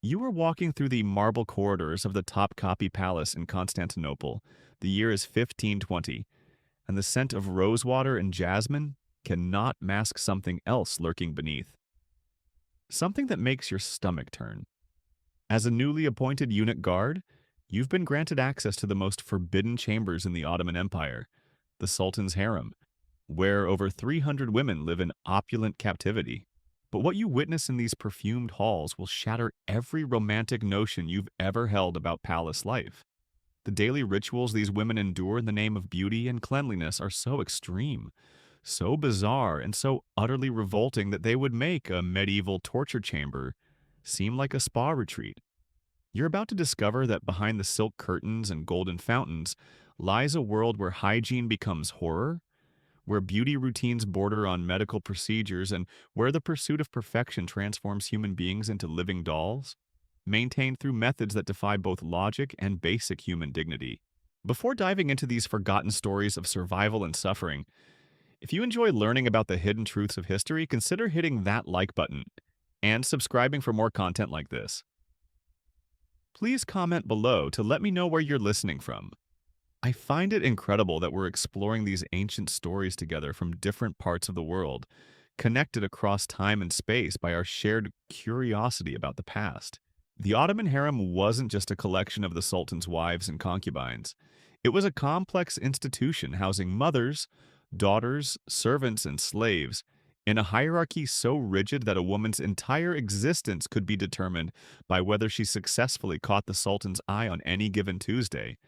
You are walking through the marble corridors of the Topkapi Palace in Constantinople. The year is 1520, and the scent of rosewater and jasmine cannot mask something else lurking beneath. Something that makes your stomach turn. As a newly appointed eunuch guard, you've been granted access to the most forbidden chambers in the Ottoman Empire, the Sultan's harem, where over 300 women live in opulent captivity. But what you witness in these perfumed halls will shatter every romantic notion you've ever held about palace life. The daily rituals these women endure in the name of beauty and cleanliness are so extreme, so bizarre, and so utterly revolting that they would make a medieval torture chamber seem like a spa retreat. You're about to discover that behind the silk curtains and golden fountains lies a world where hygiene becomes horror, where beauty routines border on medical procedures, and where the pursuit of perfection transforms human beings into living dolls, maintained through methods that defy both logic and basic human dignity. Before diving into these forgotten stories of survival and suffering, if you enjoy learning about the hidden truths of history, consider hitting that like button and subscribing for more content like this. Please comment below to let me know where you're listening from. I find it incredible that we're exploring these ancient stories together from different parts of the world, connected across time and space by our shared curiosity about the past. The Ottoman harem wasn't just a collection of the Sultan's wives and concubines. It was a complex institution housing mothers, daughters, servants, and slaves, in a hierarchy so rigid that a woman's entire existence could be determined by whether she successfully caught the Sultan's eye on any given Tuesday.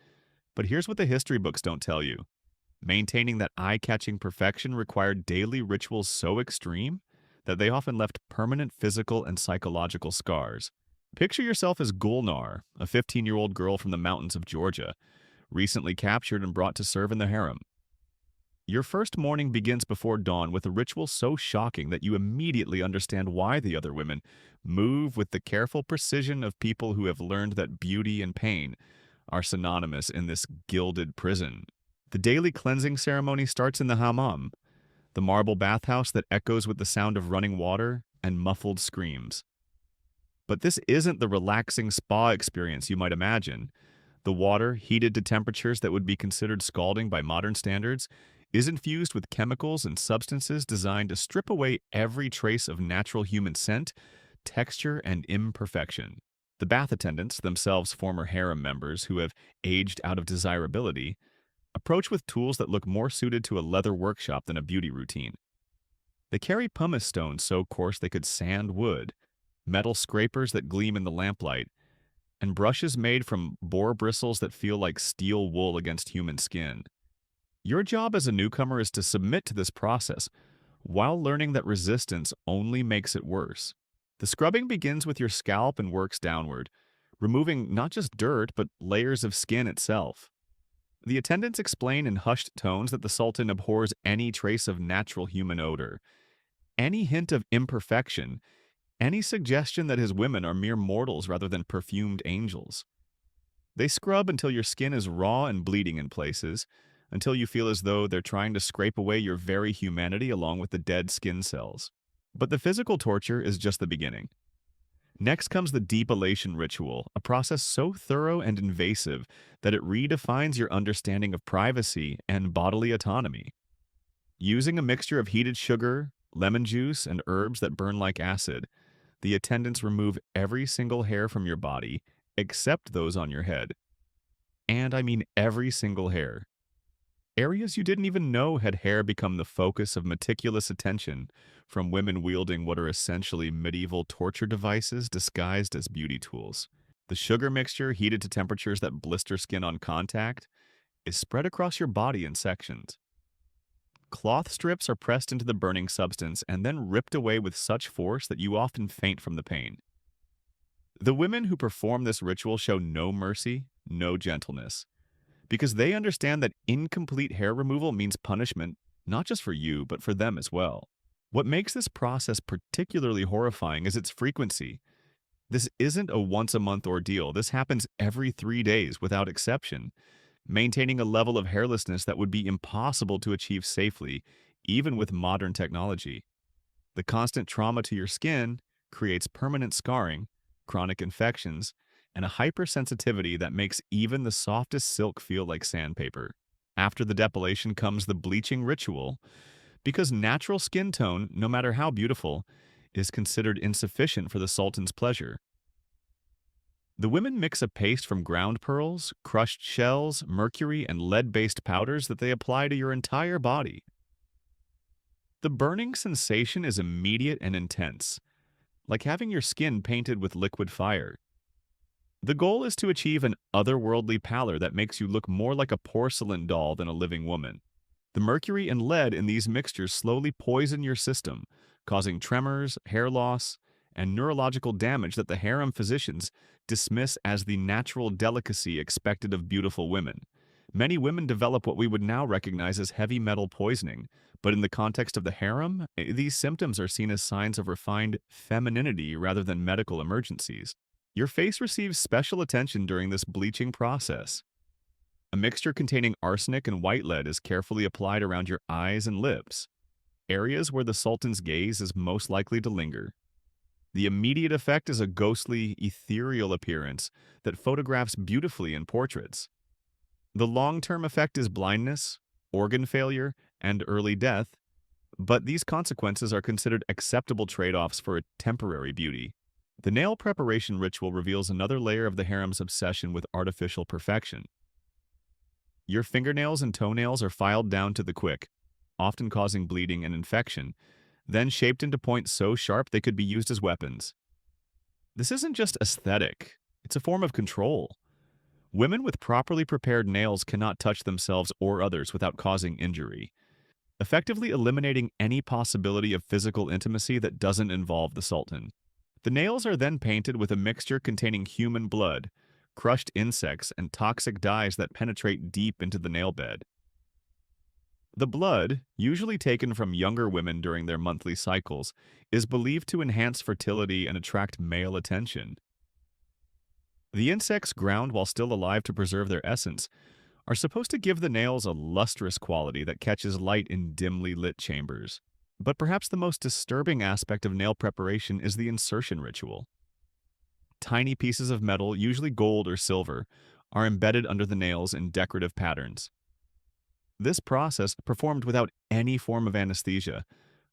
But here's what the history books don't tell you. Maintaining that eye-catching perfection required daily rituals so extreme that they often left permanent physical and psychological scars. Picture yourself as Gulnar, a 15-year-old girl from the mountains of Georgia, recently captured and brought to serve in the harem. Your first morning begins before dawn with a ritual so shocking that you immediately understand why the other women move with the careful precision of people who have learned that beauty and pain are synonymous in this gilded prison. The daily cleansing ceremony starts in the hammam, the marble bathhouse that echoes with the sound of running water and muffled screams. But this isn't the relaxing spa experience you might imagine. The water, heated to temperatures that would be considered scalding by modern standards, is infused with chemicals and substances designed to strip away every trace of natural human scent, texture, and imperfection. The bath attendants, themselves former harem members who have aged out of desirability, approach with tools that look more suited to a leather workshop than a beauty routine. They carry pumice stones so coarse they could sand wood, metal scrapers that gleam in the lamplight, and brushes made from boar bristles that feel like steel wool against human skin. Your job as a newcomer is to submit to this process, while learning that resistance only makes it worse. The scrubbing begins with your scalp and works downward, removing not just dirt, but layers of skin itself. The attendants explain in hushed tones that the Sultan abhors any trace of natural human odor, any hint of imperfection, any suggestion that his women are mere mortals rather than perfumed angels. They scrub until your skin is raw and bleeding in places, until you feel as though they're trying to scrape away your very humanity along with the dead skin cells. But the physical torture is just the beginning. Next comes the depilation ritual, a process so thorough and invasive that it redefines your understanding of privacy and bodily autonomy. Using a mixture of heated sugar, lemon juice, and herbs that burn like acid, the attendants remove every single hair from your body, except those on your head. And I mean every single hair. Areas you didn't even know had hair become the focus of meticulous attention from women wielding what are essentially medieval torture devices disguised as beauty tools. The sugar mixture, heated to temperatures that blister skin on contact, is spread across your body in sections. Cloth strips are pressed into the burning substance and then ripped away with such force that you often faint from the pain. The women who perform this ritual show no mercy, no gentleness, because they understand that incomplete hair removal means punishment, not just for you, but for them as well. What makes this process particularly horrifying is its frequency. This isn't a once-a-month ordeal. This happens every 3 days without exception, maintaining a level of hairlessness that would be impossible to achieve safely, even with modern technology. The constant trauma to your skin creates permanent scarring, chronic infections, and a hypersensitivity that makes even the softest silk feel like sandpaper. After the depilation comes the bleaching ritual, because natural skin tone, no matter how beautiful, is considered insufficient for the Sultan's pleasure. The women mix a paste from ground pearls, crushed shells, mercury, and lead-based powders that they apply to your entire body. The burning sensation is immediate and intense, like having your skin painted with liquid fire. The goal is to achieve an otherworldly pallor that makes you look more like a porcelain doll than a living woman. The mercury and lead in these mixtures slowly poison your system, causing tremors, hair loss, and neurological damage that the harem physicians dismiss as the natural delicacy expected of beautiful women. Many women develop what we would now recognize as heavy metal poisoning, but in the context of the harem, these symptoms are seen as signs of refined femininity rather than medical emergencies. Your face receives special attention during this bleaching process. A mixture containing arsenic and white lead is carefully applied around your eyes and lips, areas where the Sultan's gaze is most likely to linger. The immediate effect is a ghostly, ethereal appearance that photographs beautifully in portraits. The long-term effect is blindness, organ failure, and early death, but these consequences are considered acceptable trade-offs for a temporary beauty. The nail preparation ritual reveals another layer of the harem's obsession with artificial perfection. Your fingernails and toenails are filed down to the quick, often causing bleeding and infection, then shaped into points so sharp they could be used as weapons. This isn't just aesthetic, it's a form of control. Women with properly prepared nails cannot touch themselves or others without causing injury, effectively eliminating any possibility of physical intimacy that doesn't involve the Sultan. The nails are then painted with a mixture containing human blood, crushed insects, and toxic dyes that penetrate deep into the nail bed. The blood, usually taken from younger women during their monthly cycles, is believed to enhance fertility and attract male attention. The insects ground while still alive to preserve their essence are supposed to give the nails a lustrous quality that catches light in dimly lit chambers. But perhaps the most disturbing aspect of nail preparation is the insertion ritual. Tiny pieces of metal, usually gold or silver, are embedded under the nails in decorative patterns. This process, performed without any form of anesthesia,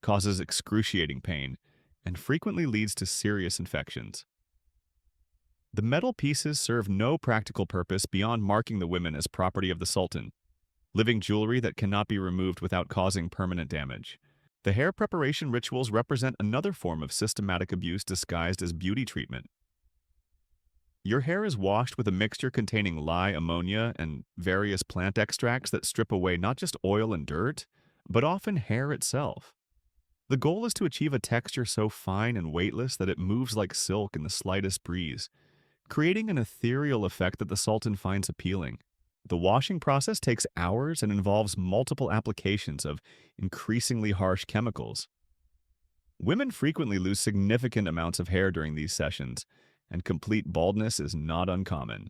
causes excruciating pain and frequently leads to serious infections. The metal pieces serve no practical purpose beyond marking the women as property of the Sultan, living jewelry that cannot be removed without causing permanent damage. The hair preparation rituals represent another form of systematic abuse disguised as beauty treatment. Your hair is washed with a mixture containing lye, ammonia, and various plant extracts that strip away not just oil and dirt, but often hair itself. The goal is to achieve a texture so fine and weightless that it moves like silk in the slightest breeze, creating an ethereal effect that the Sultan finds appealing. The washing process takes hours and involves multiple applications of increasingly harsh chemicals. Women frequently lose significant amounts of hair during these sessions, and complete baldness is not uncommon.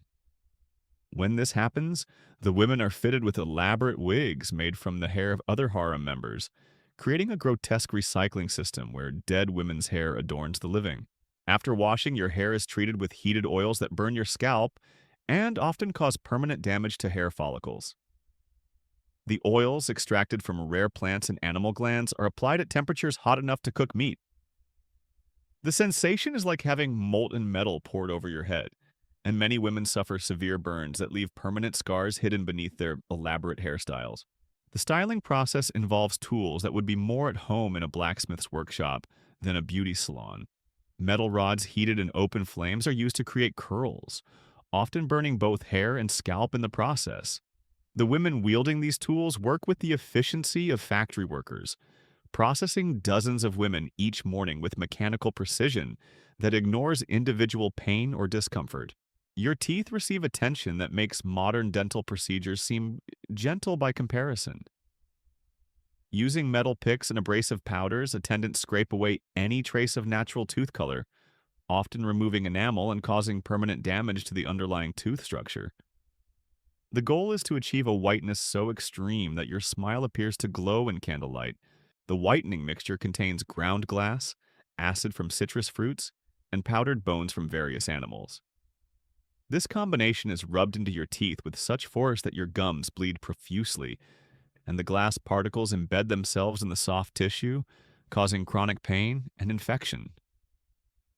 When this happens, the women are fitted with elaborate wigs made from the hair of other harem members, creating a grotesque recycling system where dead women's hair adorns the living. After washing, your hair is treated with heated oils that burn your scalp and often cause permanent damage to hair follicles. The oils, extracted from rare plants and animal glands, are applied at temperatures hot enough to cook meat. The sensation is like having molten metal poured over your head, and many women suffer severe burns that leave permanent scars hidden beneath their elaborate hairstyles. The styling process involves tools that would be more at home in a blacksmith's workshop than a beauty salon. Metal rods heated in open flames are used to create curls, often burning both hair and scalp in the process. The women wielding these tools work with the efficiency of factory workers, processing dozens of women each morning with mechanical precision that ignores individual pain or discomfort. Your teeth receive attention that makes modern dental procedures seem gentle by comparison. Using metal picks and abrasive powders, attendants scrape away any trace of natural tooth color, often removing enamel and causing permanent damage to the underlying tooth structure. The goal is to achieve a whiteness so extreme that your smile appears to glow in candlelight. The whitening mixture contains ground glass, acid from citrus fruits, and powdered bones from various animals. This combination is rubbed into your teeth with such force that your gums bleed profusely, and the glass particles embed themselves in the soft tissue, causing chronic pain and infection.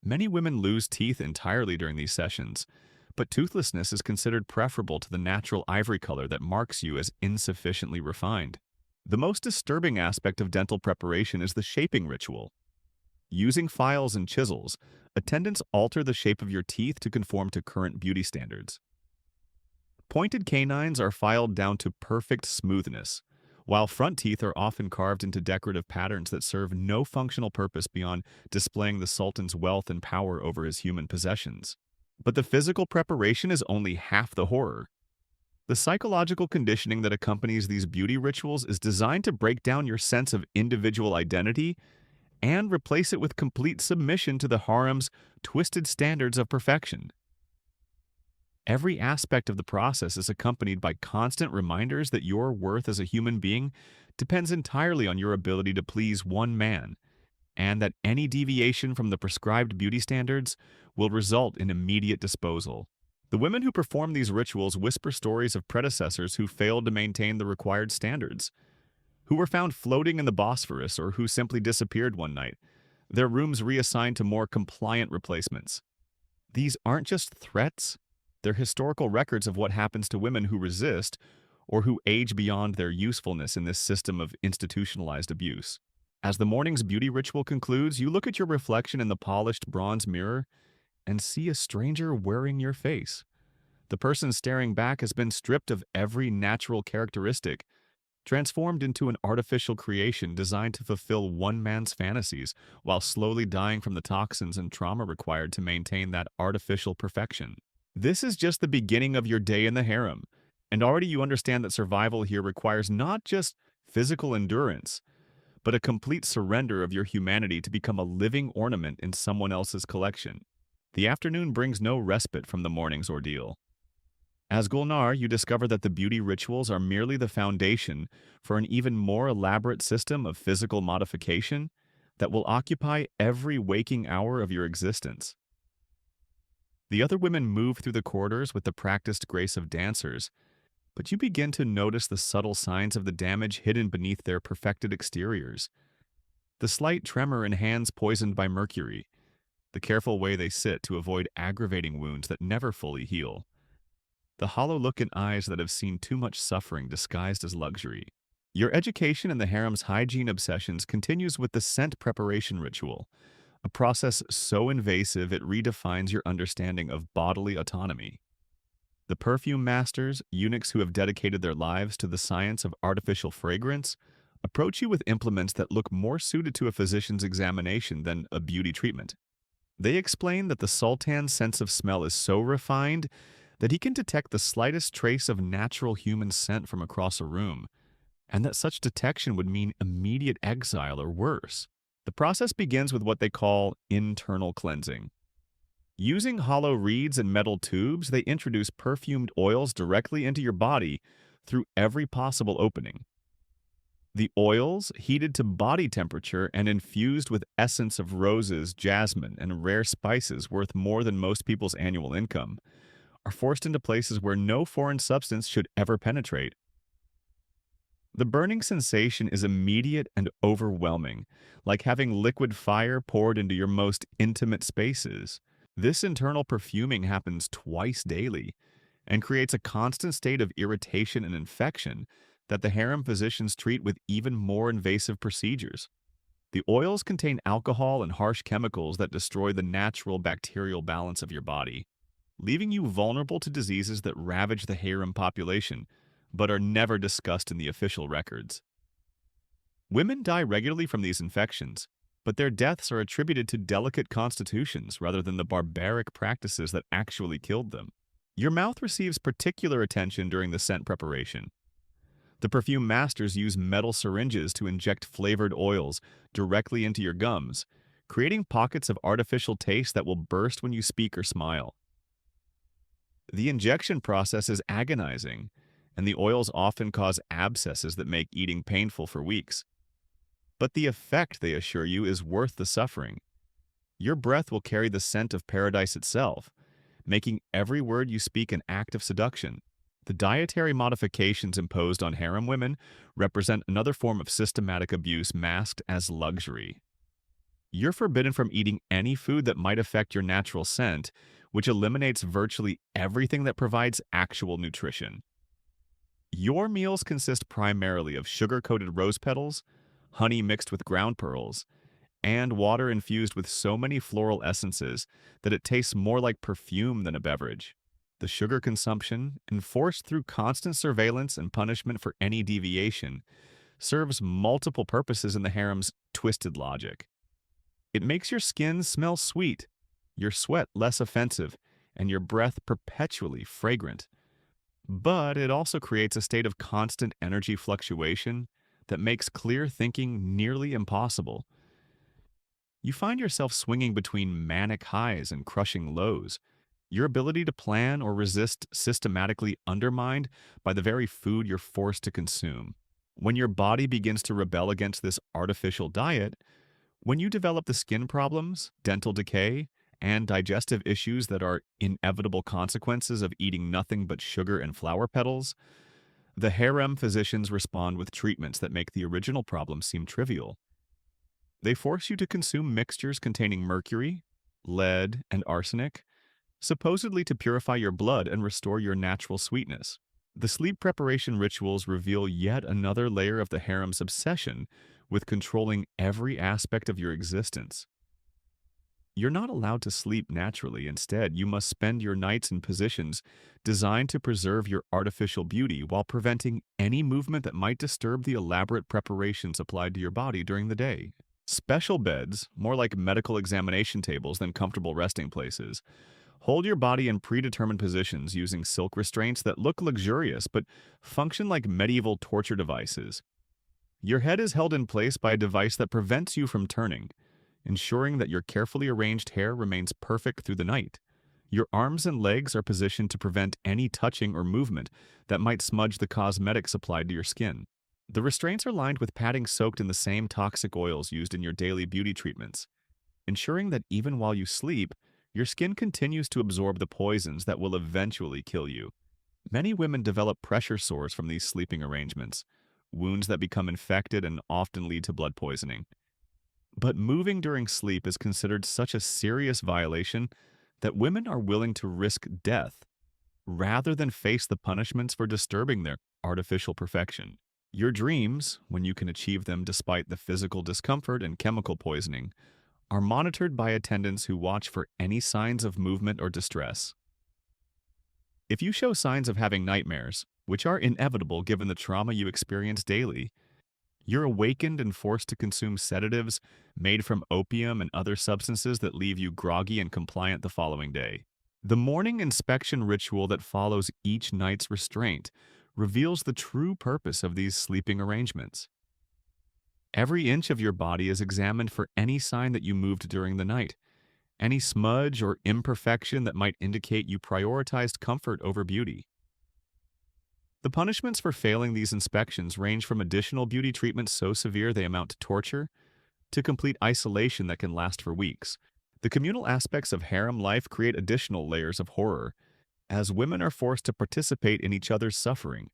Many women lose teeth entirely during these sessions, but toothlessness is considered preferable to the natural ivory color that marks you as insufficiently refined. The most disturbing aspect of dental preparation is the shaping ritual. Using files and chisels, attendants alter the shape of your teeth to conform to current beauty standards. Pointed canines are filed down to perfect smoothness, while front teeth are often carved into decorative patterns that serve no functional purpose beyond displaying the Sultan's wealth and power over his human possessions. But the physical preparation is only half the horror. The psychological conditioning that accompanies these beauty rituals is designed to break down your sense of individual identity and replace it with complete submission to the harem's twisted standards of perfection. Every aspect of the process is accompanied by constant reminders that your worth as a human being depends entirely on your ability to please one man, and that any deviation from the prescribed beauty standards will result in immediate disposal. The women who perform these rituals whisper stories of predecessors who failed to maintain the required standards, who were found floating in the Bosphorus or who simply disappeared one night, their rooms reassigned to more compliant replacements. These aren't just threats, they're historical records of what happens to women who resist or who age beyond their usefulness in this system of institutionalized abuse. As the morning's beauty ritual concludes, you look at your reflection in the polished bronze mirror and see a stranger wearing your face. The person staring back has been stripped of every natural characteristic, transformed into an artificial creation designed to fulfill one man's fantasies, while slowly dying from the toxins and trauma required to maintain that artificial perfection. This is just the beginning of your day in the harem, and already you understand that survival here requires not just physical endurance, but a complete surrender of your humanity to become a living ornament in someone else's collection. The afternoon brings no respite from the morning's ordeal. As Gulnar, you discover that the beauty rituals are merely the foundation for an even more elaborate system of physical modification that will occupy every waking hour of your existence. The other women move through the corridors with the practiced grace of dancers, but you begin to notice the subtle signs of the damage hidden beneath their perfected exteriors. The slight tremor in hands poisoned by mercury, the careful way they sit to avoid aggravating wounds that never fully heal, the hollow look in eyes that have seen too much suffering disguised as luxury. Your education in the harem's hygiene obsessions continues with the scent preparation ritual, a process so invasive it redefines your understanding of bodily autonomy. The perfume masters, eunuchs who have dedicated their lives to the science of artificial fragrance, approach you with implements that look more suited to a physician's examination than a beauty treatment. They explain that the Sultan's sense of smell is so refined that he can detect the slightest trace of natural human scent from across a room, and that such detection would mean immediate exile or worse. The process begins with what they call internal cleansing. Using hollow reeds and metal tubes, they introduce perfumed oils directly into your body through every possible opening. The oils, heated to body temperature and infused with essence of roses, jasmine, and rare spices worth more than most people's annual income, are forced into places where no foreign substance should ever penetrate. The burning sensation is immediate and overwhelming, like having liquid fire poured into your most intimate spaces. This internal perfuming happens twice daily and creates a constant state of irritation and infection that the harem physicians treat with even more invasive procedures. The oils contain alcohol and harsh chemicals that destroy the natural bacterial balance of your body, leaving you vulnerable to diseases that ravage the harem population, but are never discussed in the official records. Women die regularly from these infections, but their deaths are attributed to delicate constitutions rather than the barbaric practices that actually killed them. Your mouth receives particular attention during the scent preparation. The perfume masters use metal syringes to inject flavored oils directly into your gums, creating pockets of artificial taste that will burst when you speak or smile. The injection process is agonizing, and the oils often cause abscesses that make eating painful for weeks. But the effect, they assure you, is worth the suffering. Your breath will carry the scent of paradise itself, making every word you speak an act of seduction. The dietary modifications imposed on harem women represent another form of systematic abuse masked as luxury. You're forbidden from eating any food that might affect your natural scent, which eliminates virtually everything that provides actual nutrition. Your meals consist primarily of sugar-coated rose petals, honey mixed with ground pearls, and water infused with so many floral essences that it tastes more like perfume than a beverage. The sugar consumption, enforced through constant surveillance and punishment for any deviation, serves multiple purposes in the harem's twisted logic. It makes your skin smell sweet, your sweat less offensive, and your breath perpetually fragrant. But it also creates a state of constant energy fluctuation that makes clear thinking nearly impossible. You find yourself swinging between manic highs and crushing lows, your ability to plan or resist systematically undermined by the very food you're forced to consume. When your body begins to rebel against this artificial diet, when you develop the skin problems, dental decay, and digestive issues that are inevitable consequences of eating nothing but sugar and flower petals, the harem physicians respond with treatments that make the original problem seem trivial. They force you to consume mixtures containing mercury, lead, and arsenic, supposedly to purify your blood and restore your natural sweetness. The sleep preparation rituals reveal yet another layer of the harem's obsession with controlling every aspect of your existence. You're not allowed to sleep naturally. Instead, you must spend your nights in positions designed to preserve your artificial beauty while preventing any movement that might disturb the elaborate preparations applied to your body during the day. Special beds, more like medical examination tables than comfortable resting places, hold your body in predetermined positions using silk restraints that look luxurious but function like medieval torture devices. Your head is held in place by a device that prevents you from turning, ensuring that your carefully arranged hair remains perfect through the night. Your arms and legs are positioned to prevent any touching or movement that might smudge the cosmetics applied to your skin. The restraints are lined with padding soaked in the same toxic oils used in your daily beauty treatments, ensuring that even while you sleep, your skin continues to absorb the poisons that will eventually kill you. Many women develop pressure sores from these sleeping arrangements, wounds that become infected and often lead to blood poisoning. But moving during sleep is considered such a serious violation that women are willing to risk death rather than face the punishments for disturbing their artificial perfection. Your dreams, when you can achieve them despite the physical discomfort and chemical poisoning, are monitored by attendants who watch for any signs of movement or distress. If you show signs of having nightmares, which are inevitable given the trauma you experience daily, you're awakened and forced to consume sedatives made from opium and other substances that leave you groggy and compliant the following day. The morning inspection ritual that follows each night's restraint reveals the true purpose of these sleeping arrangements. Every inch of your body is examined for any sign that you moved during the night, any smudge or imperfection that might indicate you prioritized comfort over beauty. The punishments for failing these inspections range from additional beauty treatments so severe they amount to torture, to complete isolation that can last for weeks. The communal aspects of harem life create additional layers of horror, as women are forced to participate in each other's suffering.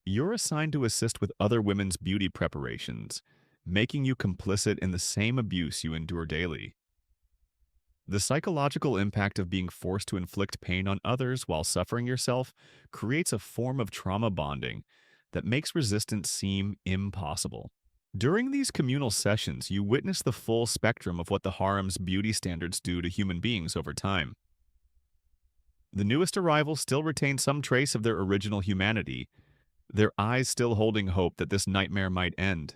You're assigned to assist with other women's beauty preparations, making you complicit in the same abuse you endure daily. The psychological impact of being forced to inflict pain on others while suffering yourself creates a form of trauma bonding that makes resistance seem impossible. During these communal sessions, you witness the full spectrum of what the harem's beauty standards do to human beings over time. The newest arrivals still retain some trace of their original humanity, their eyes still holding hope that this nightmare might end.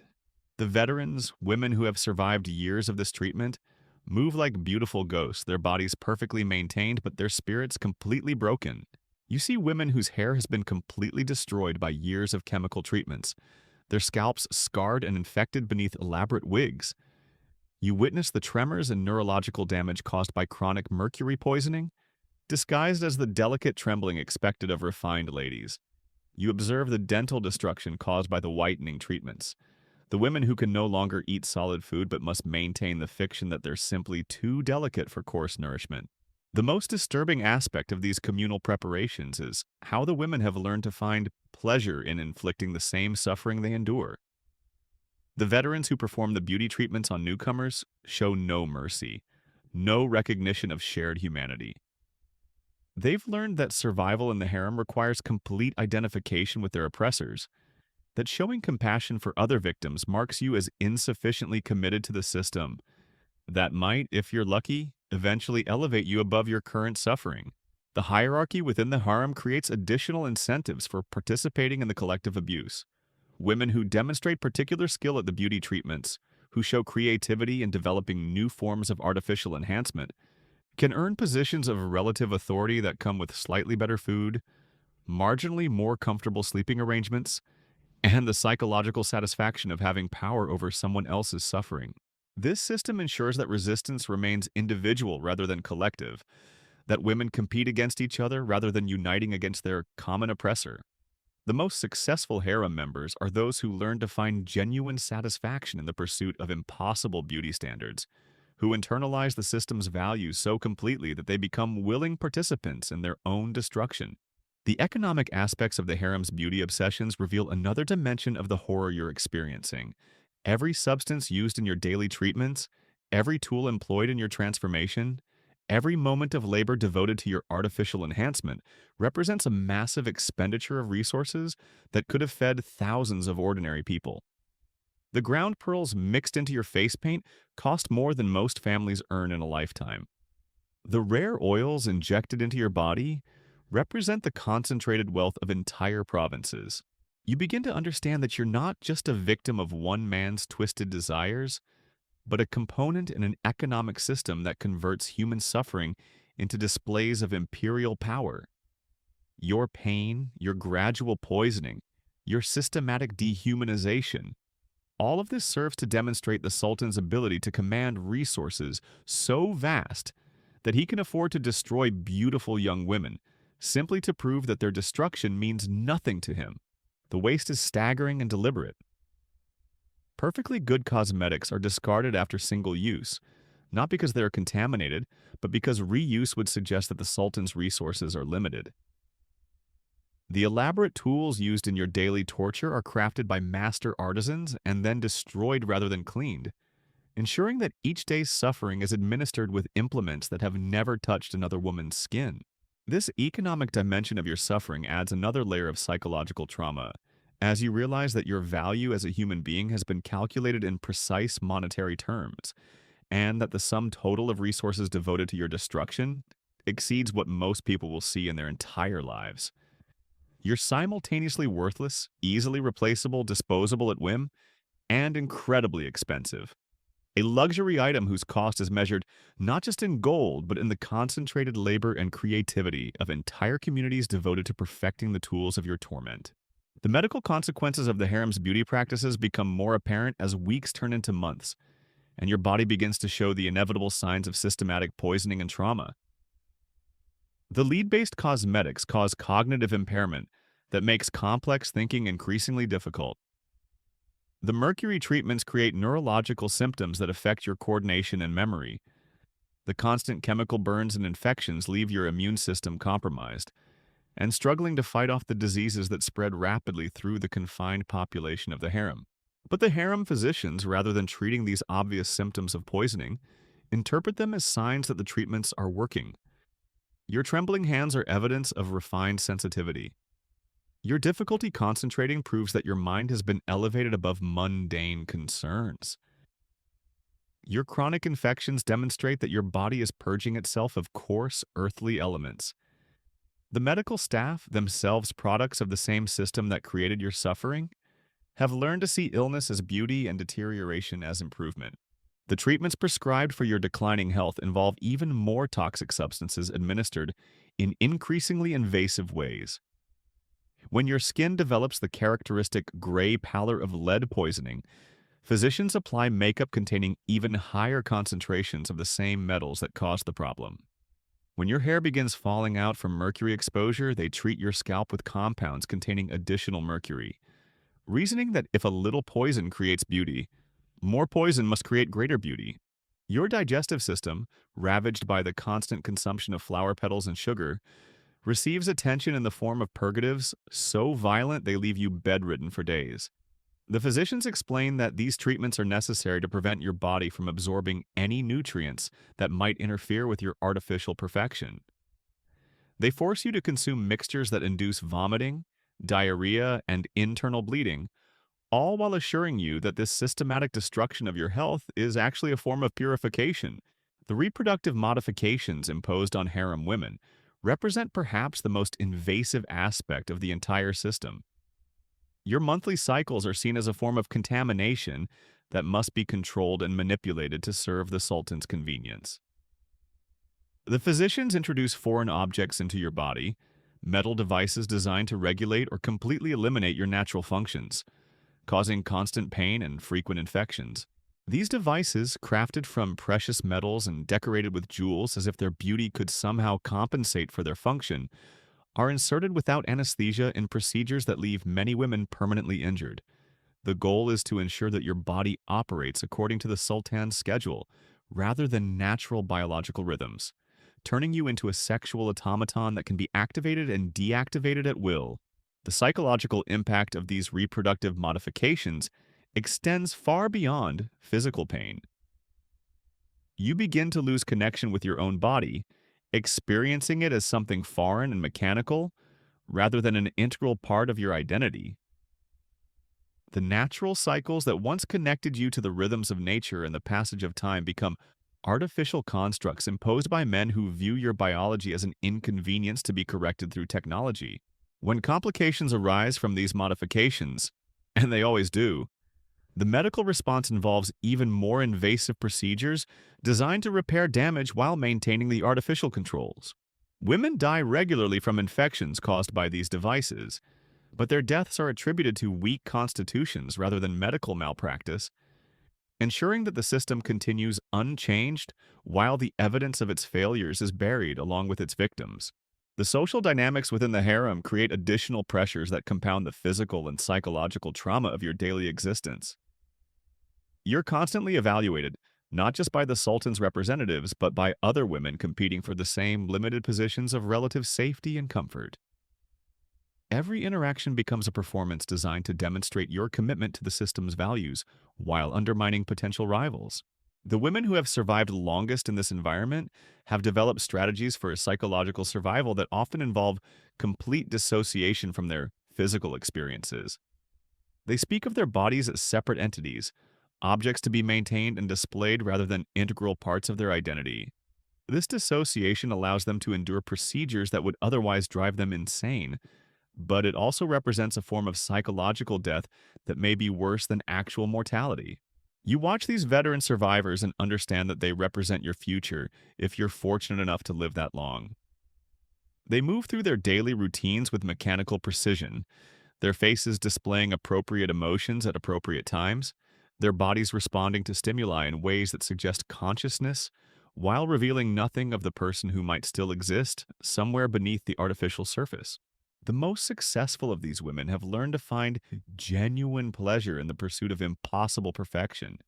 The veterans, women who have survived years of this treatment, move like beautiful ghosts, their bodies perfectly maintained but their spirits completely broken. You see women whose hair has been completely destroyed by years of chemical treatments, their scalps scarred and infected beneath elaborate wigs. You witness the tremors and neurological damage caused by chronic mercury poisoning, disguised as the delicate trembling expected of refined ladies. You observe the dental destruction caused by the whitening treatments, The women who can no longer eat solid food but must maintain the fiction that they're simply too delicate for coarse nourishment. The most disturbing aspect of these communal preparations is how the women have learned to find pleasure in inflicting the same suffering they endure. The veterans who perform the beauty treatments on newcomers show no mercy, no recognition of shared humanity. They've learned that survival in the harem requires complete identification with their oppressors, that showing compassion for other victims marks you as insufficiently committed to the system that might, if you're lucky, eventually elevate you above your current suffering. The hierarchy within the harem creates additional incentives for participating in the collective abuse. Women who demonstrate particular skill at the beauty treatments, who show creativity in developing new forms of artificial enhancement, can earn positions of relative authority that come with slightly better food, marginally more comfortable sleeping arrangements, and the psychological satisfaction of having power over someone else's suffering. This system ensures that resistance remains individual rather than collective, that women compete against each other rather than uniting against their common oppressor. The most successful harem members are those who learn to find genuine satisfaction in the pursuit of impossible beauty standards, who internalize the system's values so completely that they become willing participants in their own destruction. The economic aspects of the harem's beauty obsessions reveal another dimension of the horror you're experiencing. Every substance used in your daily treatments, every tool employed in your transformation, every moment of labor devoted to your artificial enhancement represents a massive expenditure of resources that could have fed thousands of ordinary people. The ground pearls mixed into your face paint cost more than most families earn in a lifetime. The rare oils injected into your body represent the concentrated wealth of entire provinces. You begin to understand that you're not just a victim of one man's twisted desires, but a component in an economic system that converts human suffering into displays of imperial power. Your pain, your gradual poisoning, your systematic dehumanization, all of this serves to demonstrate the Sultan's ability to command resources so vast that he can afford to destroy beautiful young women, simply to prove that their destruction means nothing to him. The waste is staggering and deliberate. Perfectly good cosmetics are discarded after single use, not because they are contaminated, but because reuse would suggest that the Sultan's resources are limited. The elaborate tools used in your daily torture are crafted by master artisans and then destroyed rather than cleaned, ensuring that each day's suffering is administered with implements that have never touched another woman's skin. This economic dimension of your suffering adds another layer of psychological trauma, as you realize that your value as a human being has been calculated in precise monetary terms, and that the sum total of resources devoted to your destruction exceeds what most people will see in their entire lives. You're simultaneously worthless, easily replaceable, disposable at whim, and incredibly expensive. A luxury item whose cost is measured not just in gold, but in the concentrated labor and creativity of entire communities devoted to perfecting the tools of your torment. The medical consequences of the harem's beauty practices become more apparent as weeks turn into months, and your body begins to show the inevitable signs of systematic poisoning and trauma. The lead-based cosmetics cause cognitive impairment that makes complex thinking increasingly difficult. The mercury treatments create neurological symptoms that affect your coordination and memory. The constant chemical burns and infections leave your immune system compromised and struggling to fight off the diseases that spread rapidly through the confined population of the harem. But the harem physicians, rather than treating these obvious symptoms of poisoning, interpret them as signs that the treatments are working. Your trembling hands are evidence of refined sensitivity. Your difficulty concentrating proves that your mind has been elevated above mundane concerns. Your chronic infections demonstrate that your body is purging itself of coarse, earthly elements. The medical staff, themselves products of the same system that created your suffering, have learned to see illness as beauty and deterioration as improvement. The treatments prescribed for your declining health involve even more toxic substances administered in increasingly invasive ways. When your skin develops the characteristic gray pallor of lead poisoning, physicians apply makeup containing even higher concentrations of the same metals that caused the problem. When your hair begins falling out from mercury exposure, they treat your scalp with compounds containing additional mercury, reasoning that if a little poison creates beauty, more poison must create greater beauty. Your digestive system, ravaged by the constant consumption of flower petals and sugar, receives attention in the form of purgatives so violent they leave you bedridden for days. The physicians explain that these treatments are necessary to prevent your body from absorbing any nutrients that might interfere with your artificial perfection. They force you to consume mixtures that induce vomiting, diarrhea, and internal bleeding, all while assuring you that this systematic destruction of your health is actually a form of purification. The reproductive modifications imposed on harem women represent perhaps the most invasive aspect of the entire system. Your monthly cycles are seen as a form of contamination that must be controlled and manipulated to serve the sultan's convenience. The physicians introduce foreign objects into your body, metal devices designed to regulate or completely eliminate your natural functions, causing constant pain and frequent infections. These devices, crafted from precious metals and decorated with jewels as if their beauty could somehow compensate for their function, are inserted without anesthesia in procedures that leave many women permanently injured. The goal is to ensure that your body operates according to the sultan's schedule, rather than natural biological rhythms, turning you into a sexual automaton that can be activated and deactivated at will. The psychological impact of these reproductive modifications extends far beyond physical pain. You begin to lose connection with your own body, experiencing it as something foreign and mechanical rather than an integral part of your identity. The natural cycles that once connected you to the rhythms of nature and the passage of time become artificial constructs imposed by men who view your biology as an inconvenience to be corrected through technology. When complications arise from these modifications, and they always do, the medical response involves even more invasive procedures designed to repair damage while maintaining the artificial controls. Women die regularly from infections caused by these devices, but their deaths are attributed to weak constitutions rather than medical malpractice, ensuring that the system continues unchanged while the evidence of its failures is buried along with its victims. The social dynamics within the harem create additional pressures that compound the physical and psychological trauma of your daily existence. You're constantly evaluated, not just by the sultan's representatives, but by other women competing for the same limited positions of relative safety and comfort. Every interaction becomes a performance designed to demonstrate your commitment to the system's values while undermining potential rivals. The women who have survived longest in this environment have developed strategies for psychological survival that often involve complete dissociation from their physical experiences. They speak of their bodies as separate entities, objects to be maintained and displayed rather than integral parts of their identity. This dissociation allows them to endure procedures that would otherwise drive them insane, but it also represents a form of psychological death that may be worse than actual mortality. You watch these veteran survivors and understand that they represent your future if you're fortunate enough to live that long. They move through their daily routines with mechanical precision, their faces displaying appropriate emotions at appropriate times, their bodies responding to stimuli in ways that suggest consciousness, while revealing nothing of the person who might still exist somewhere beneath the artificial surface. The most successful of these women have learned to find genuine pleasure in the pursuit of impossible perfection,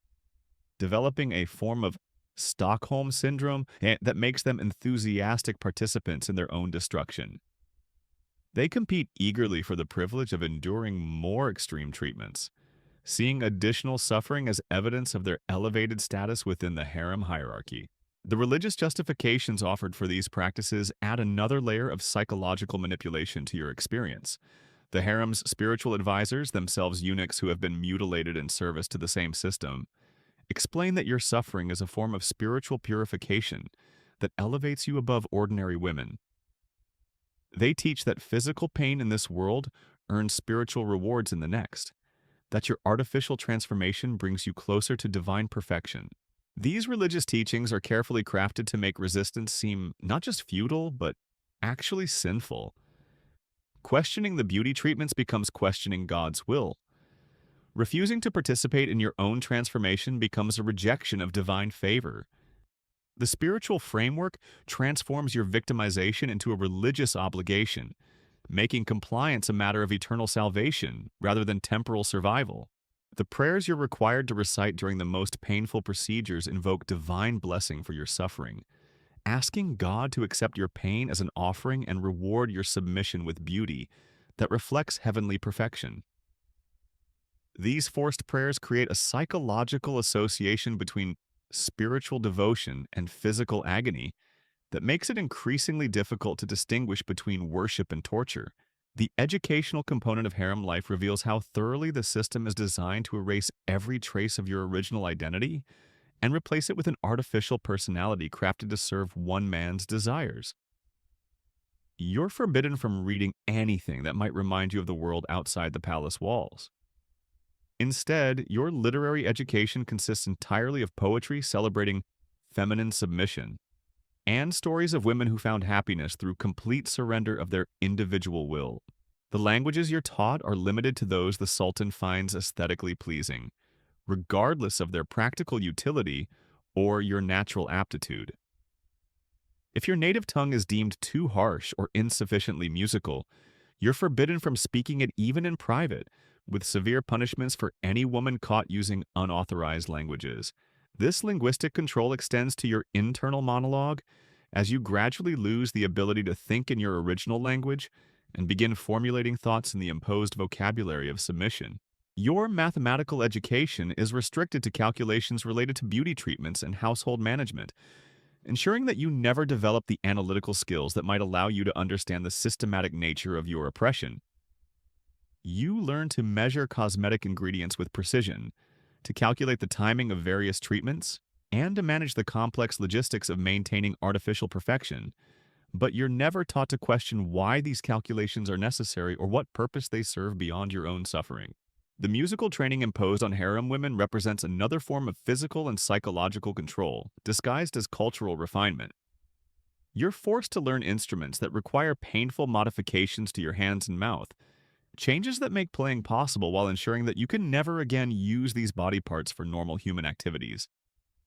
developing a form of Stockholm syndrome that makes them enthusiastic participants in their own destruction. They compete eagerly for the privilege of enduring more extreme treatments, seeing additional suffering as evidence of their elevated status within the harem hierarchy. The religious justifications offered for these practices add another layer of psychological manipulation to your experience. The harem's spiritual advisors, themselves eunuchs who have been mutilated in service to the same system, explain that your suffering is a form of spiritual purification that elevates you above ordinary women. They teach that physical pain in this world earns spiritual rewards in the next, that your artificial transformation brings you closer to divine perfection. These religious teachings are carefully crafted to make resistance seem not just futile, but actually sinful. Questioning the beauty treatments becomes questioning God's will. Refusing to participate in your own transformation becomes a rejection of divine favor. The spiritual framework transforms your victimization into a religious obligation, making compliance a matter of eternal salvation rather than temporal survival. The prayers you're required to recite during the most painful procedures invoke divine blessing for your suffering, asking God to accept your pain as an offering and reward your submission with beauty that reflects heavenly perfection. These forced prayers create a psychological association between spiritual devotion and physical agony that makes it increasingly difficult to distinguish between worship and torture. The educational component of harem life reveals how thoroughly the system is designed to erase every trace of your original identity and replace it with an artificial personality crafted to serve one man's desires. You're forbidden from reading anything that might remind you of the world outside the palace walls. Instead, your literary education consists entirely of poetry celebrating feminine submission and stories of women who found happiness through complete surrender of their individual will. The languages you're taught are limited to those the Sultan finds aesthetically pleasing, regardless of their practical utility or your natural aptitude. If your native tongue is deemed too harsh or insufficiently musical, you're forbidden from speaking it even in private, with severe punishments for any woman caught using unauthorized languages. This linguistic control extends to your internal monologue as you gradually lose the ability to think in your original language and begin formulating thoughts in the imposed vocabulary of submission. Your mathematical education is restricted to calculations related to beauty treatments and household management, ensuring that you never develop the analytical skills that might allow you to understand the systematic nature of your oppression. You learn to measure cosmetic ingredients with precision, to calculate the timing of various treatments, and to manage the complex logistics of maintaining artificial perfection, but you're never taught to question why these calculations are necessary or what purpose they serve beyond your own suffering. The musical training imposed on harem women represents another form of physical and psychological control, disguised as cultural refinement. You're forced to learn instruments that require painful modifications to your hands and mouth, changes that make playing possible while ensuring that you can never again use these body parts for normal human activities.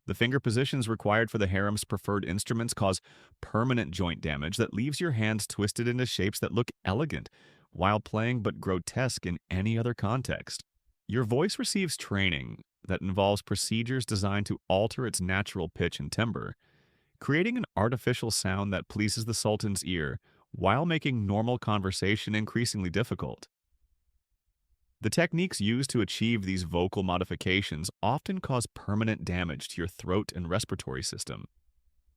The finger positions required for the harem's preferred instruments cause permanent joint damage that leaves your hands twisted into shapes that look elegant while playing but grotesque in any other context. Your voice receives training that involves procedures designed to alter its natural pitch and timbre, creating an artificial sound that pleases the Sultan's ear while making normal conversation increasingly difficult. The techniques used to achieve these vocal modifications often cause permanent damage to your throat and respiratory system,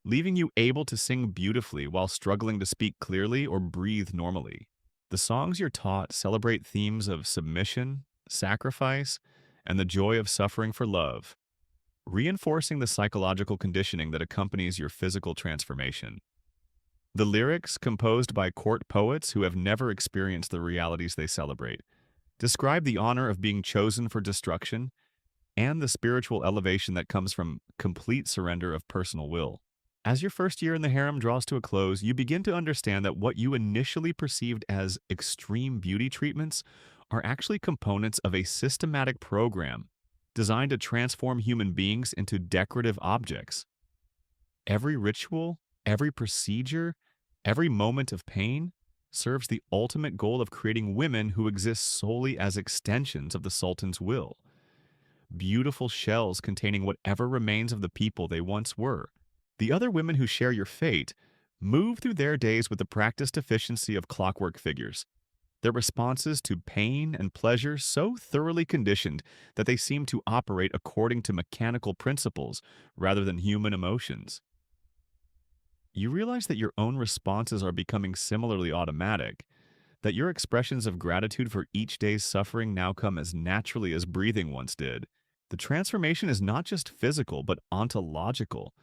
leaving you able to sing beautifully while struggling to speak clearly or breathe normally. The songs you're taught celebrate themes of submission, sacrifice, and the joy of suffering for love, reinforcing the psychological conditioning that accompanies your physical transformation. The lyrics, composed by court poets who have never experienced the realities they celebrate, describe the honor of being chosen for destruction and the spiritual elevation that comes from complete surrender of personal will. As your first year in the harem draws to a close, you begin to understand that what you initially perceived as extreme beauty treatments are actually components of a systematic program designed to transform human beings into decorative objects. Every ritual, every procedure, every moment of pain serves the ultimate goal of creating women who exist solely as extensions of the Sultan's will. Beautiful shells containing whatever remains of the people they once were. The other women who share your fate move through their days with the practiced efficiency of clockwork figures, their responses to pain and pleasure so thoroughly conditioned that they seem to operate according to mechanical principles rather than human emotions. You realize that your own responses are becoming similarly automatic, that your expressions of gratitude for each day's suffering now come as naturally as breathing once did. The transformation is not just physical, but ontological.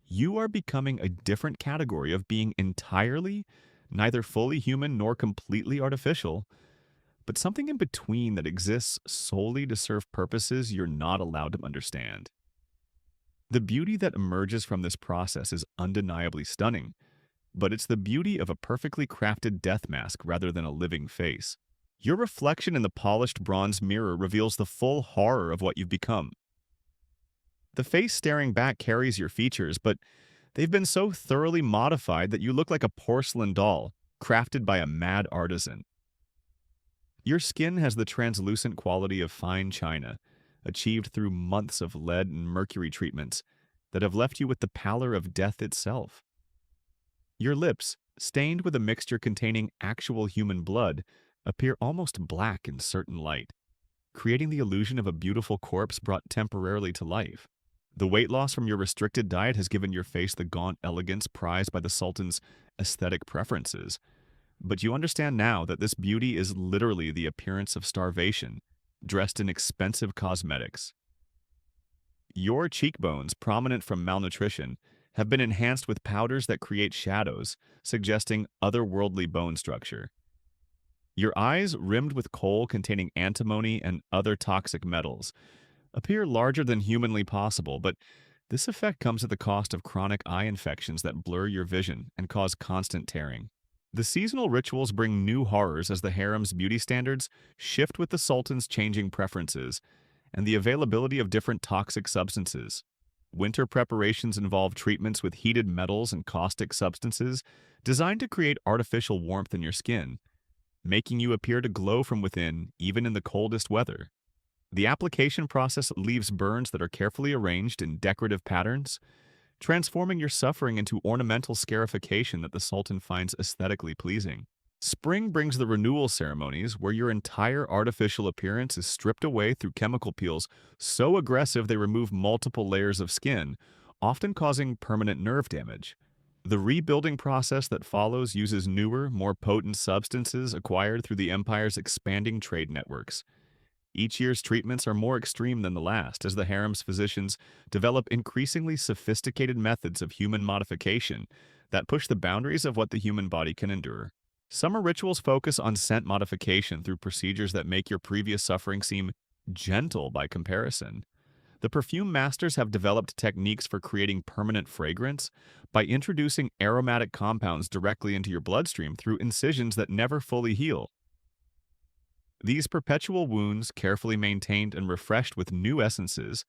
You are becoming a different category of being entirely, neither fully human nor completely artificial, but something in between that exists solely to serve purposes you're not allowed to understand. The beauty that emerges from this process is undeniably stunning, but it's the beauty of a perfectly crafted death mask rather than a living face. Your reflection in the polished bronze mirror reveals the full horror of what you've become. The face staring back carries your features, but they've been so thoroughly modified that you look like a porcelain doll, crafted by a mad artisan. Your skin has the translucent quality of fine china, achieved through months of lead and mercury treatments that have left you with the pallor of death itself. Your lips, stained with a mixture containing actual human blood, appear almost black in certain light, creating the illusion of a beautiful corpse brought temporarily to life. The weight loss from your restricted diet has given your face the gaunt elegance prized by the Sultan's aesthetic preferences. But you understand now that this beauty is literally the appearance of starvation, dressed in expensive cosmetics. Your cheekbones, prominent from malnutrition, have been enhanced with powders that create shadows, suggesting otherworldly bone structure. Your eyes, rimmed with coal containing antimony and other toxic metals, appear larger than humanly possible, but this effect comes at the cost of chronic eye infections that blur your vision and cause constant tearing. The seasonal rituals bring new horrors as the harem's beauty standards shift with the sultan's changing preferences and the availability of different toxic substances. Winter preparations involve treatments with heated metals and caustic substances designed to create artificial warmth in your skin, making you appear to glow from within even in the coldest weather. The application process leaves burns that are carefully arranged in decorative patterns, transforming your suffering into ornamental scarification that the Sultan finds aesthetically pleasing. Spring brings the renewal ceremonies where your entire artificial appearance is stripped away through chemical peels so aggressive they remove multiple layers of skin, often causing permanent nerve damage. The rebuilding process that follows uses newer, more potent substances acquired through the empire's expanding trade networks. Each year's treatments are more extreme than the last as the harem's physicians develop increasingly sophisticated methods of human modification that push the boundaries of what the human body can endure. Summer rituals focus on scent modification through procedures that make your previous suffering seem gentle by comparison. The perfume masters have developed techniques for creating permanent fragrance by introducing aromatic compounds directly into your bloodstream through incisions that never fully heal. These perpetual wounds, carefully maintained and refreshed with new essences,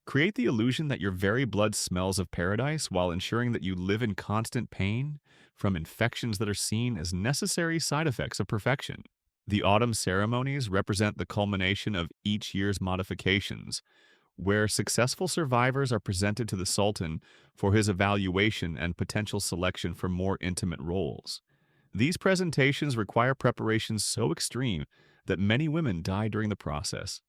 create the illusion that your very blood smells of paradise while ensuring that you live in constant pain from infections that are seen as necessary side effects of perfection. The autumn ceremonies represent the culmination of each year's modifications, where successful survivors are presented to the Sultan for his evaluation and potential selection for more intimate roles. These presentations require preparations so extreme that many women die during the process,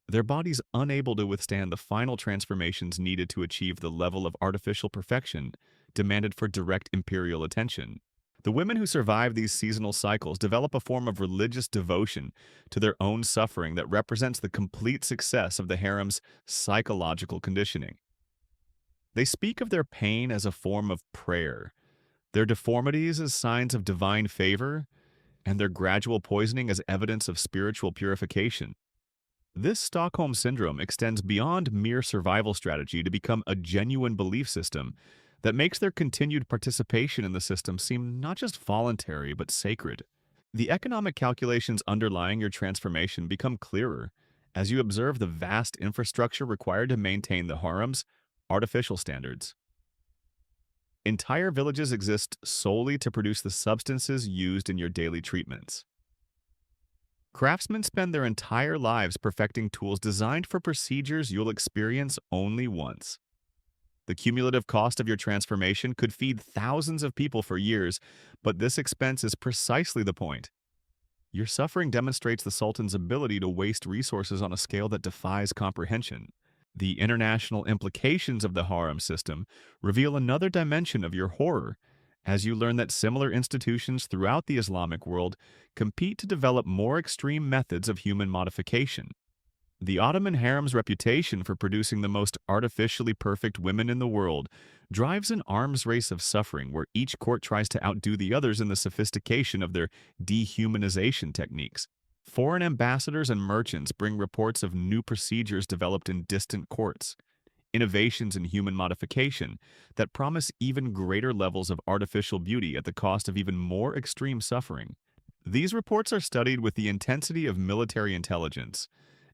their bodies unable to withstand the final transformations needed to achieve the level of artificial perfection demanded for direct imperial attention. The women who survive these seasonal cycles develop a form of religious devotion to their own suffering that represents the complete success of the harem's psychological conditioning. They speak of their pain as a form of prayer, their deformities as signs of divine favor, and their gradual poisoning as evidence of spiritual purification. This Stockholm Syndrome extends beyond mere survival strategy to become a genuine belief system that makes their continued participation in the system seem not just voluntary but sacred. The economic calculations underlying your transformation become clearer as you observe the vast infrastructure required to maintain the harem's artificial standards. Entire villages exist solely to produce the substances used in your daily treatments. Craftsmen spend their entire lives perfecting tools designed for procedures you'll experience only once. The cumulative cost of your transformation could feed thousands of people for years, but this expense is precisely the point. Your suffering demonstrates the Sultan's ability to waste resources on a scale that defies comprehension. The international implications of the harem system reveal another dimension of your horror as you learn that similar institutions throughout the Islamic world compete to develop more extreme methods of human modification. The Ottoman harem's reputation for producing the most artificially perfect women in the world drives an arms race of suffering where each court tries to outdo the others in the sophistication of their dehumanization techniques. Foreign ambassadors and merchants bring reports of new procedures developed in distant courts, innovations in human modification that promise even greater levels of artificial beauty at the cost of even more extreme suffering. These reports are studied with the intensity of military intelligence,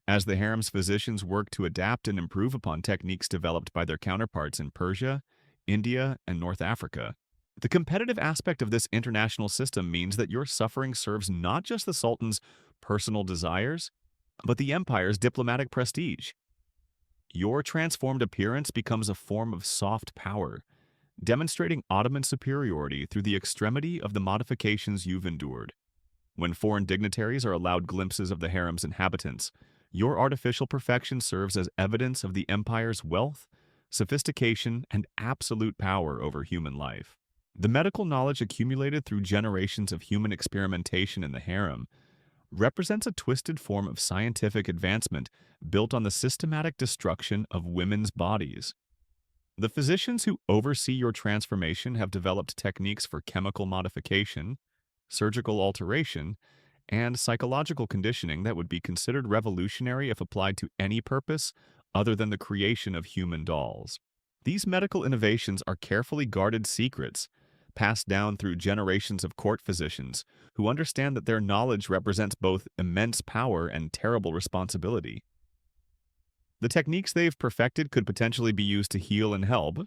as the harem's physicians work to adapt and improve upon techniques developed by their counterparts in Persia, India, and North Africa. The competitive aspect of this international system means that your suffering serves not just the Sultan's personal desires, but the empire's diplomatic prestige. Your transformed appearance becomes a form of soft power, demonstrating Ottoman superiority through the extremity of the modifications you've endured. When foreign dignitaries are allowed glimpses of the harem's inhabitants, your artificial perfection serves as evidence of the empire's wealth, sophistication, and absolute power over human life. The medical knowledge accumulated through generations of human experimentation in the harem represents a twisted form of scientific advancement built on the systematic destruction of women's bodies. The physicians who oversee your transformation have developed techniques for chemical modification, surgical alteration, and psychological conditioning that would be considered revolutionary if applied to any purpose other than the creation of human dolls. These medical innovations are carefully guarded secrets, passed down through generations of court physicians who understand that their knowledge represents both immense power and terrible responsibility. The techniques they've perfected could potentially be used to heal and help,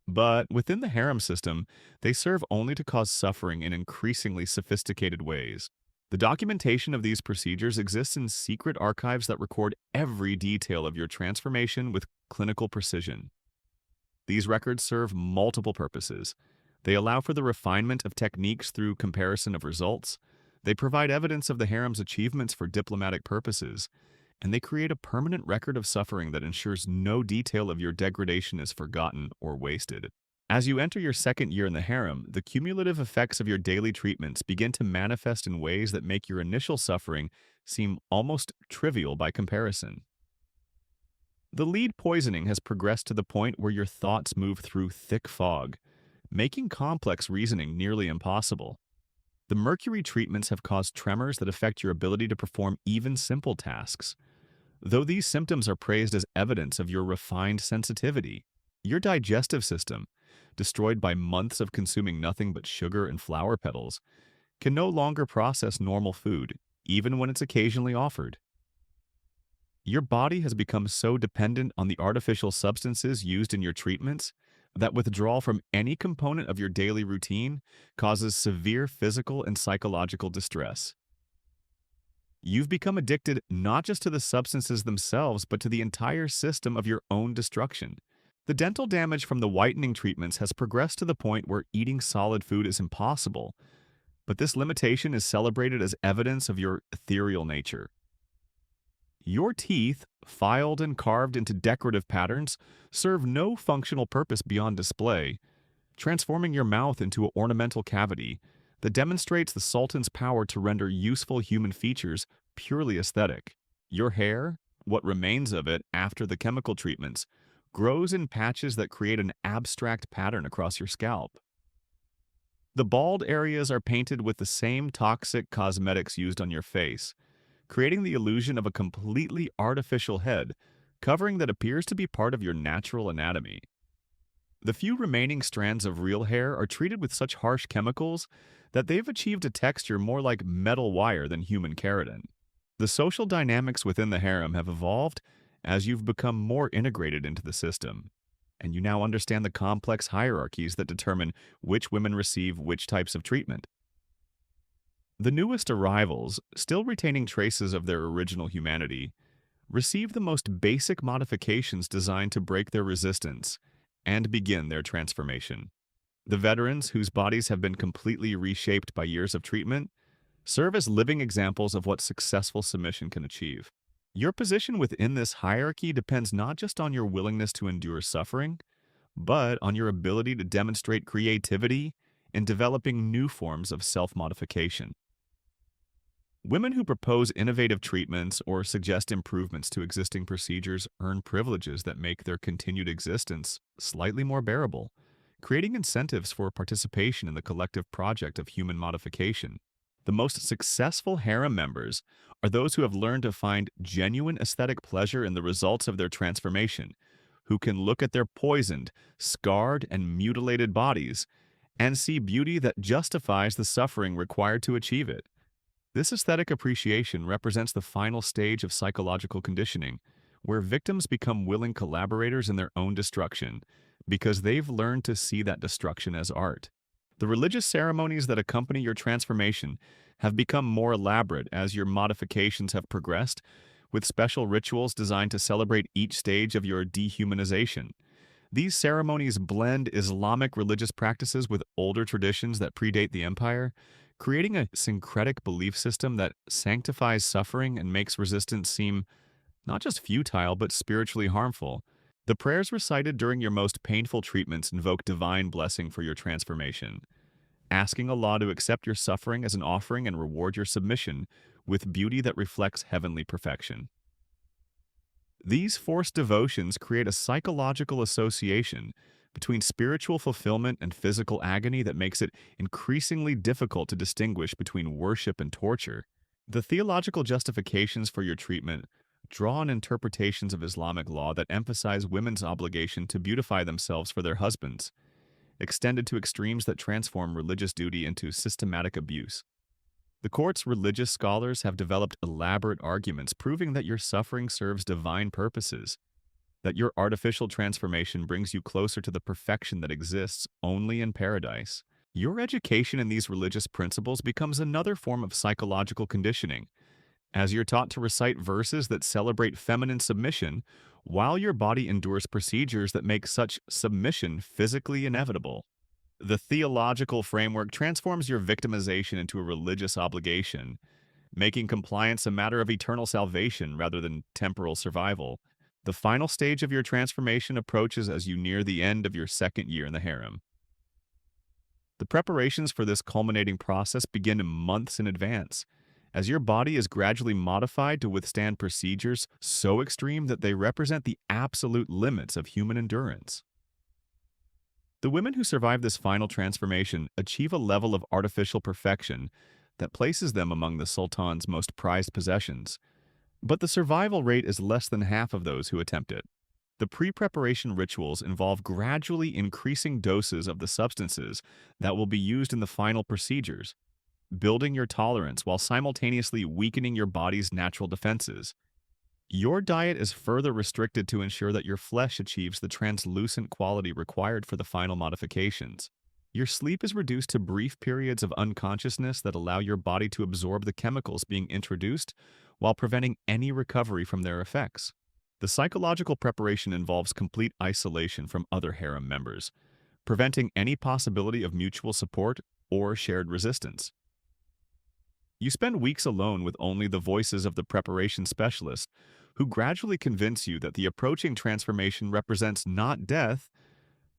but within the harem system, they serve only to cause suffering in increasingly sophisticated ways. The documentation of these procedures exists in secret archives that record every detail of your transformation with clinical precision. These records serve multiple purposes. They allow for the refinement of techniques through comparison of results. They provide evidence of the harem's achievements for diplomatic purposes, and they create a permanent record of suffering that ensures no detail of your degradation is forgotten or wasted. As you enter your second year in the harem, the cumulative effects of your daily treatments begin to manifest in ways that make your initial suffering seem almost trivial by comparison. The lead poisoning has progressed to the point where your thoughts move through thick fog, making complex reasoning nearly impossible. The mercury treatments have caused tremors that affect your ability to perform even simple tasks. Though these symptoms are praised as evidence of your refined sensitivity, your digestive system, destroyed by months of consuming nothing but sugar and flower petals, can no longer process normal food, even when it's occasionally offered. Your body has become so dependent on the artificial substances used in your treatments that withdrawal from any component of your daily routine causes severe physical and psychological distress. You've become addicted not just to the substances themselves, but to the entire system of your own destruction. The dental damage from the whitening treatments has progressed to the point where eating solid food is impossible, but this limitation is celebrated as evidence of your ethereal nature. Your teeth, filed and carved into decorative patterns, serve no functional purpose beyond display, transforming your mouth into an ornamental cavity that demonstrates the Sultan's power to render useful human features purely aesthetic. Your hair, what remains of it after the chemical treatments, grows in patches that create an abstract pattern across your scalp. The bald areas are painted with the same toxic cosmetics used on your face, creating the illusion of a completely artificial head, covering that appears to be part of your natural anatomy. The few remaining strands of real hair are treated with such harsh chemicals that they've achieved a texture more like metal wire than human keratin. The social dynamics within the harem have evolved as you've become more integrated into the system, and you now understand the complex hierarchies that determine which women receive which types of treatment. The newest arrivals, still retaining traces of their original humanity, receive the most basic modifications designed to break their resistance and begin their transformation. The veterans, whose bodies have been completely reshaped by years of treatment, serve as living examples of what successful submission can achieve. Your position within this hierarchy depends not just on your willingness to endure suffering, but on your ability to demonstrate creativity in developing new forms of self-modification. Women who propose innovative treatments or suggest improvements to existing procedures earn privileges that make their continued existence slightly more bearable, creating incentives for participation in the collective project of human modification. The most successful harem members are those who have learned to find genuine aesthetic pleasure in the results of their transformation, who can look at their poisoned, scarred, and mutilated bodies and see beauty that justifies the suffering required to achieve it. This aesthetic appreciation represents the final stage of psychological conditioning, where victims become willing collaborators in their own destruction because they've learned to see that destruction as art. The religious ceremonies that accompany your transformation have become more elaborate as your modifications have progressed, with special rituals designed to celebrate each stage of your dehumanization. These ceremonies blend Islamic religious practices with older traditions that predate the empire, creating a syncretic belief system that sanctifies suffering and makes resistance seem not just futile but spiritually harmful. The prayers recited during your most painful treatments invoke divine blessing for your transformation, asking Allah to accept your suffering as an offering and reward your submission with beauty that reflects heavenly perfection. These forced devotions create a psychological association between spiritual fulfillment and physical agony that makes it increasingly difficult to distinguish between worship and torture. The theological justifications for your treatment draw on interpretations of Islamic law that emphasize women's obligation to beautify themselves for their husbands, extended to extremes that transform religious duty into systematic abuse. The court's religious scholars have developed elaborate arguments proving that your suffering serves divine purposes, that your artificial transformation brings you closer to the perfection that exists only in paradise. Your education in these religious principles becomes another form of psychological conditioning, as you're taught to recite verses that celebrate feminine submission while your body endures procedures that make such submission physically inevitable. The theological framework transforms your victimization into a religious obligation, making compliance a matter of eternal salvation rather than temporal survival. The final stage of your transformation approaches as you near the end of your second year in the harem. The preparations for this culminating process begin months in advance, as your body is gradually modified to withstand procedures so extreme that they represent the absolute limits of human endurance. The women who survive this final transformation achieve a level of artificial perfection that places them among the Sultan's most prized possessions, but the survival rate is less than half of those who attempt it. The pre-preparation rituals involve gradually increasing doses of the substances that will be used in the final procedures, building your tolerance while simultaneously weakening your body's natural defenses. Your diet is further restricted to ensure that your flesh achieves the translucent quality required for the final modifications. Your sleep is reduced to brief periods of unconsciousness that allow your body to absorb the chemicals being introduced while preventing any recovery from their effects. The psychological preparation involves complete isolation from other harem members, preventing any possibility of mutual support or shared resistance. You spend weeks alone with only the voices of the preparation specialist, who gradually convince you that the approaching transformation represents not death,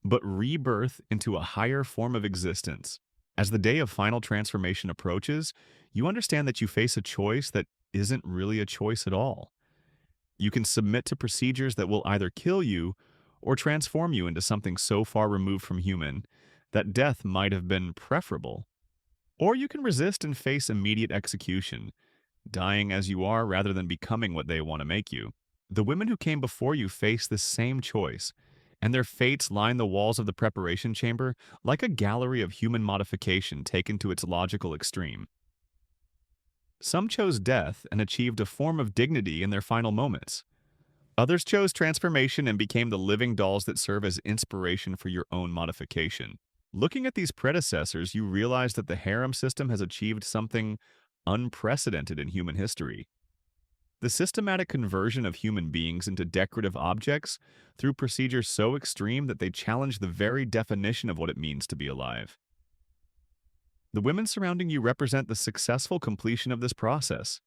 but rebirth into a higher form of existence. As the day of final transformation approaches, you understand that you face a choice that isn't really a choice at all. You can submit to procedures that will either kill you or transform you into something so far removed from human that death might have been preferable. Or you can resist and face immediate execution, dying as you are rather than becoming what they want to make you. The women who came before you face this same choice, and their fates line the walls of the preparation chamber like a gallery of human modification taken to its logical extreme. Some chose death and achieved a form of dignity in their final moments. Others chose transformation and became the living dolls that serve as inspiration for your own modification. Looking at these predecessors, you realize that the harem system has achieved something unprecedented in human history. The systematic conversion of human beings into decorative objects through procedures so extreme that they challenge the very definition of what it means to be alive. The women surrounding you represent the successful completion of this process,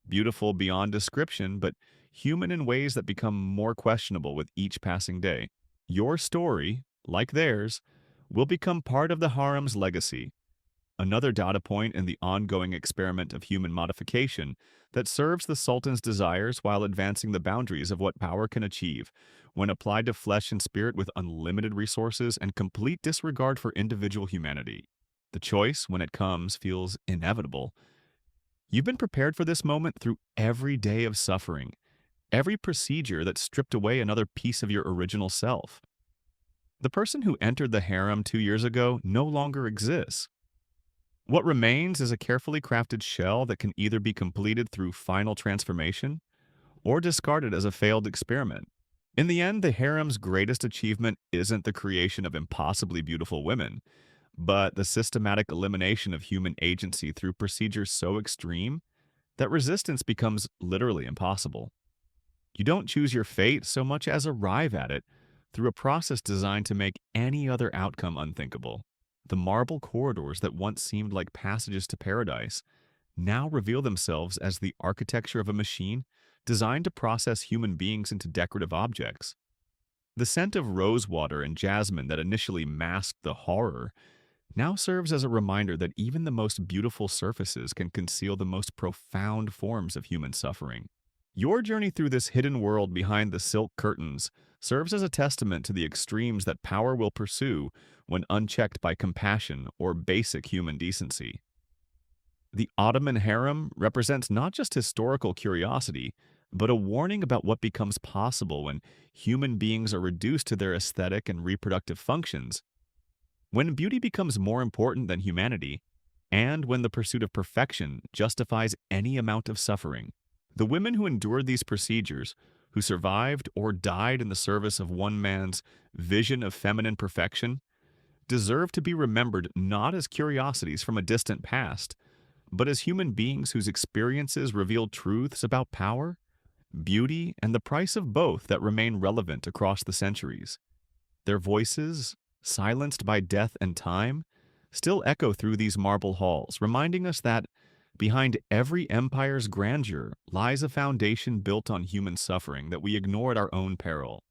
beautiful beyond description, but human in ways that become more questionable with each passing day. Your story, like theirs, will become part of the harem's legacy, another data point in the ongoing experiment of human modification that serves the Sultan's desires while advancing the boundaries of what power can achieve when applied to flesh and spirit with unlimited resources and complete disregard for individual humanity. The choice, when it comes, feels inevitable. You've been prepared for this moment through every day of suffering, every procedure that stripped away another piece of your original self. The person who entered the harem 2 years ago no longer exists. What remains is a carefully crafted shell that can either be completed through final transformation or discarded as a failed experiment. In the end, the harem's greatest achievement isn't the creation of impossibly beautiful women, but the systematic elimination of human agency through procedures so extreme that resistance becomes literally impossible. You don't choose your fate so much as arrive at it through a process designed to make any other outcome unthinkable. The marble corridors that once seemed like passages to paradise now reveal themselves as the architecture of a machine designed to process human beings into decorative objects. The scent of rosewater and jasmine that initially masked the horror now serves as a reminder that even the most beautiful surfaces can conceal the most profound forms of human suffering. Your journey through this hidden world behind the silk curtains serves as a testament to the extremes that power will pursue when unchecked by compassion or basic human decency. The Ottoman harem represents not just historical curiosity, but a warning about what becomes possible when human beings are reduced to their aesthetic and reproductive functions. When beauty becomes more important than humanity, and when the pursuit of perfection justifies any amount of suffering. The women who endured these procedures, who survived or died in the service of one man's vision of feminine perfection, deserve to be remembered not as curiosities from a distant past, but as human beings whose experiences reveal truths about power, beauty, and the price of both that remain relevant across the centuries. Their voices, silenced by death and time, still echo through these marble halls, reminding us that behind every empire's grandeur lies a foundation built on human suffering that we ignore at our own peril.